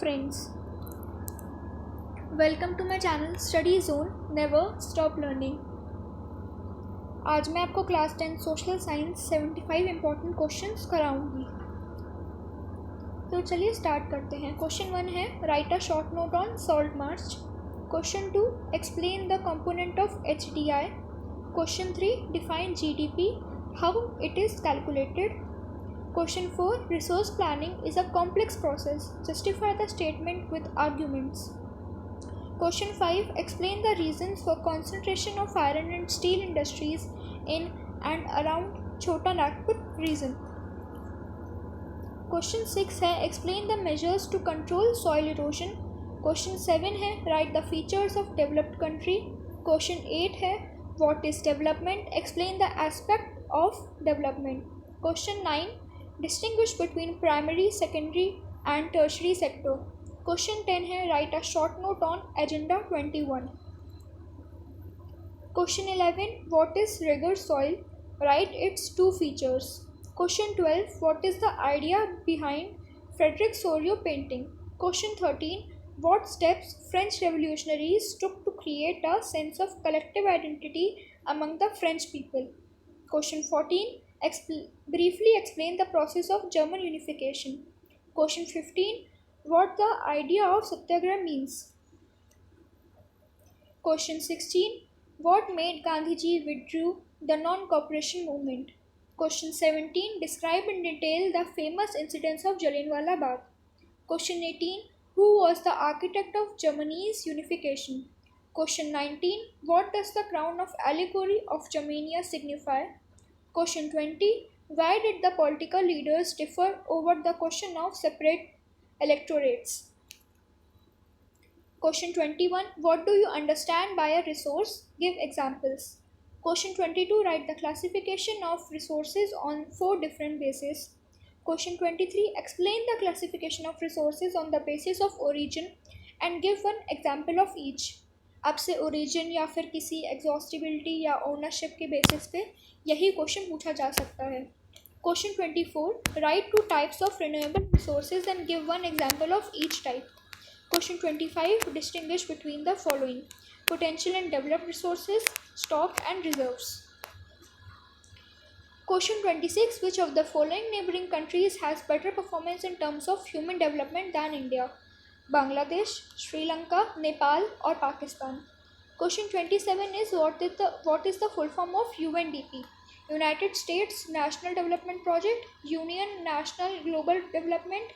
friends, welcome to my channel study zone never stop learning. आज मैं आपको class 10 social science 75 important questions कराऊंगी। तो चलिए स्टार्ट करते हैं। क्वेश्चन 1 है write a short note on Salt March. Question 2 explain the component of HDI। Question 3 define GDP, how it is calculated. Question 4 resource planning is a complex process. Justify the statement with arguments. Question 5 explain the reasons for concentration of iron and steel industries in and around Chota Nagpur region. Question 6 है explain the measures to control soil erosion. Question 7 है write the features of developed country. Question 8 है what is development, explain the aspect of development. Question 9 distinguish between primary, secondary and tertiary sector. Question 10 है write a short note on agenda 21. Question 11 what is rigor soil, write its two features. Question 12 what is the idea behind Frederick Sorio painting. Question 13 what steps French revolutionaries took to create a sense of collective identity among the French people. Question 14 briefly explain the process of German unification. Question 15 what the idea of satyagraha means. Question 16 what made Gandhiji withdrew the non-cooperation movement. Question 17 describe in detail the famous incidents of Jallianwala Bagh. Question 18 who was the architect of Germany's unification. Question 19 what does the crown of allegory of Germania signify. Question 20 why did the political leaders differ over the question of separate electorates. Question 21 what do you understand by a resource, give examples. Question 22 write the classification of resources on 4 different bases. Question 23 explain the classification of resources on the basis of origin and give one example of each. आपसे origin या फिर किसी exhaustibility या ownership के basis पे यही question पूछा जा सकता है. Question 24 right two types of renewable resources and give one example of each type. Question 25 distinguish between the following potential and developed resources, stock and reserves. Question 26 which of the following neighboring countries has better performance in terms of human development than India. Bangladesh, Sri Lanka, Nepal or Pakistan. Question 27 is what is the full form of UNDP? United States National Development Project, Union National Global Development,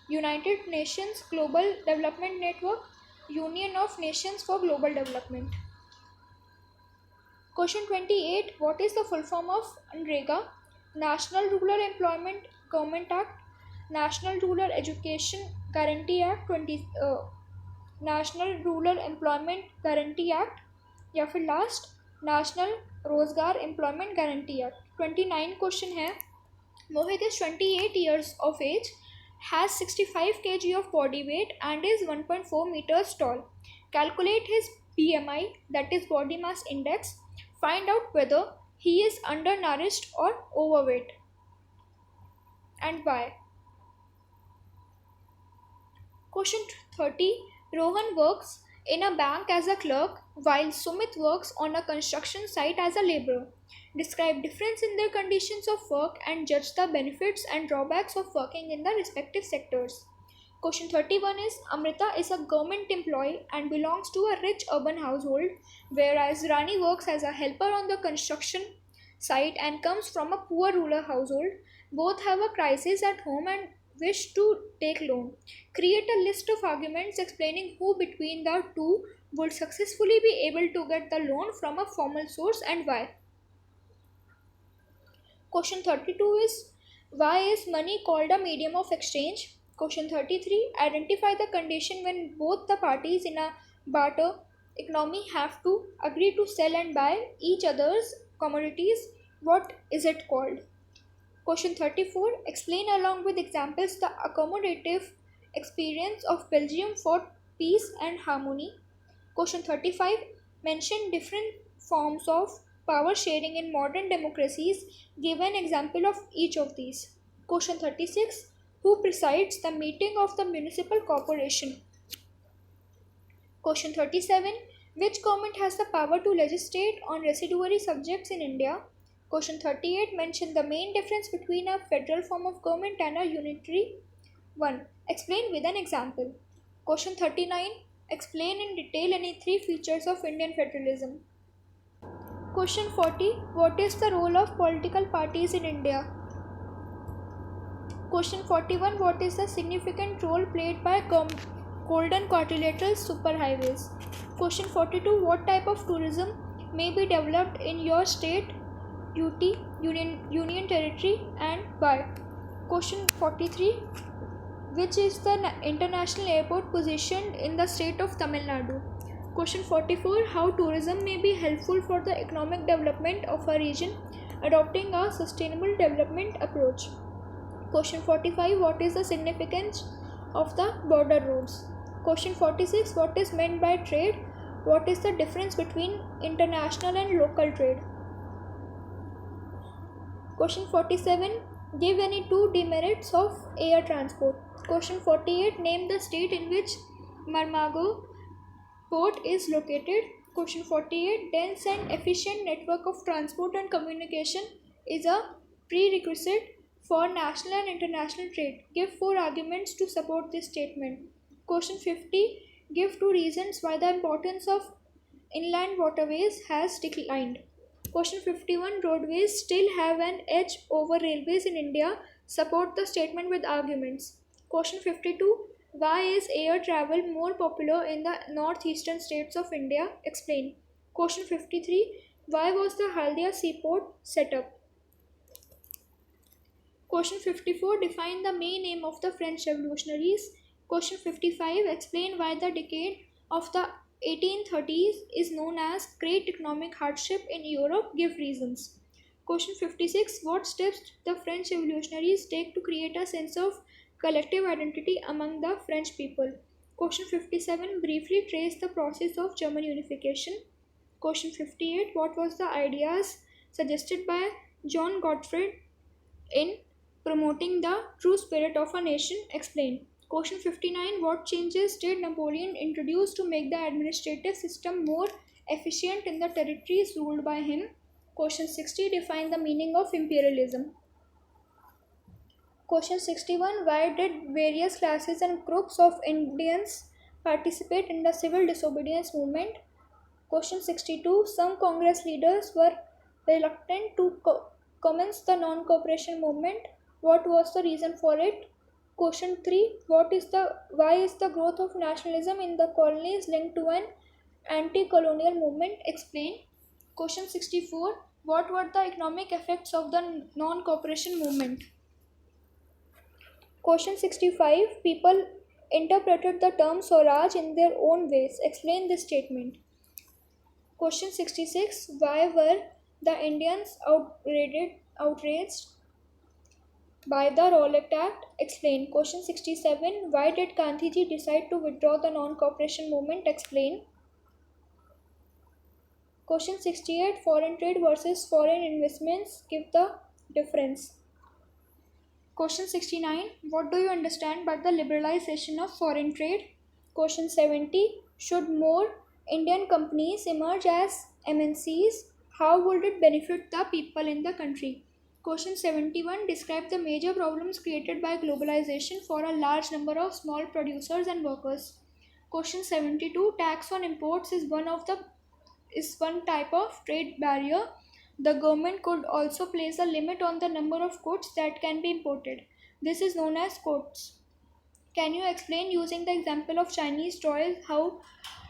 United Nations Global Development Network, Union of Nations for Global Development. Question 28 what is the full form of NREGA? National Rural Employment Government Act, National Rural Education Guarantee Act National Rural Employment Guarantee Act या फिर last national रोजगार employment guarantee act. 29 question है मोहित is 28 years of age, has 65 kg of body weight and is 1.4 meters tall. Calculate his BMI, that is body mass index. Find out whether he is undernourished or overweight and why. Question 30 Rohan works in a bank as a clerk while Sumit works on a construction site as a laborer. Describe difference in their conditions of work and judge the benefits and drawbacks of working in the respective sectors. Question 31 is Amrita is a government employee and belongs to a rich urban household, whereas Rani works as a helper on the construction site and comes from a poor rural household. Both have a crisis at home and wish to take loan. Create a list of arguments explaining who between the two would successfully be able to get the loan from a formal source and why. Question 32 is why is money called a medium of exchange? Question 33 identify the condition when both the parties in a barter economy have to agree to sell and buy each other's commodities. What is it called? Question 34 explain along with examples the accommodative experience of Belgium for peace and harmony. Question 35 mention different forms of power sharing in modern democracies. Give an example of each of these. Question 36 Who presides the meeting of the municipal corporation? Question 37. Which government has the power to legislate on residuary subjects in India? Question 38. Mention the main difference between a federal form of government and a unitary one. Explain with an example. Question 39. Explain in detail any three features of Indian federalism. Question 40. What is the role of political parties in India? Question 41. What is the significant role played by golden quadrilateral superhighways? Question 42. What type of tourism may be developed in your state, UT, Union Territory, and why? Question 43. Which is the international airport positioned in the state of Tamil Nadu? Question 44. How tourism may be helpful for the economic development of a region adopting a sustainable development approach? Question 45. What is the significance of the border roads? Question 46. What is meant by trade? What is the difference between international and local trade? Question 47. Give any two demerits of air transport. Question 48. Name the state in which Marmago port is located. Question 48. Dense and efficient network of transport and communication is a prerequisite for national and international trade. Give 4 arguments to support this statement. Question 50. Give 2 reasons why the importance of inland waterways has declined. Question 51. Roadways still have an edge over railways in India. Support the statement with arguments. Question 52. Why is air travel more popular in the northeastern states of India? Explain. Question 53. Why was the Haldia seaport set up? Question 54. Define the main aim of the French revolutionaries. Question 55. Explain why the decade of the 1830s is known as Great Economic Hardship in Europe. Give reasons. Question 56. What steps the French revolutionaries take to create a sense of collective identity among the French people? Question 57. Briefly trace the process of German unification. Question 58. What was the ideas suggested by John Gottfried in promoting the true spirit of a nation? Explain. Question 59. What changes did Napoleon introduce to make the administrative system more efficient in the territories ruled by him? Question 60. Define the meaning of imperialism. Question 61. Why did various classes and groups of Indians participate in the civil disobedience movement? Question 62. Some Congress leaders were reluctant to commence the non-cooperation movement. What was the reason for it? Question 3. Why is the growth of nationalism in the colonies linked to an anti-colonial movement? Explain. Question 64. What were the economic effects of the non-cooperation movement? Question 65. People interpreted the term Swaraj in their own ways. Explain this statement. Question 66. Why were the Indians outraged by the Rowlatt Act? Explain. Question 67. Why did Gandhiji decide to withdraw the non-cooperation movement? Explain. Question 68. Foreign trade versus foreign investments. Give the difference. Question 69. What do you understand by the liberalization of foreign trade? Question 70. Should more Indian companies emerge as MNCs? How would it benefit the people in the country? Question 71. Describe the major problems created by globalization for a large number of small producers and workers. Question 72. Tax on imports is one type of trade barrier. The government could also place a limit on the number of goods that can be imported. This is known as quotas. Can you explain using the example of Chinese toys how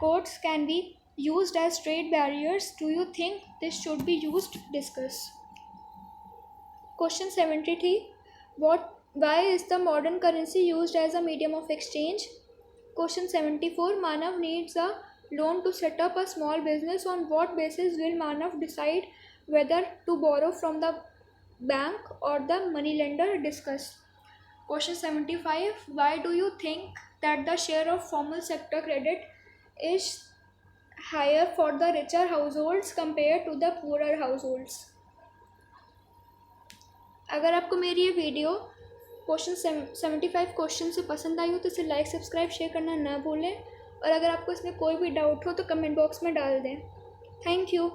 quotas can be used as trade barriers? Do you think this should be used? Discuss. Question 73. Why is the modern currency used as a medium of exchange? Question 74. Manav needs a loan to set up a small business. On what basis will Manav decide whether to borrow from the bank or the moneylender? Discuss. Question 75. Why do you think that the share of formal sector credit is higher for the richer households compared to the poorer households? अगर आपको मेरी ये video question 75 question से पसंद आई हो तो इसे like subscribe share करना ना भूलें, और अगर आपको इसमें कोई भी डाउट हो तो कमेंट बॉक्स में डाल दें। Thank you.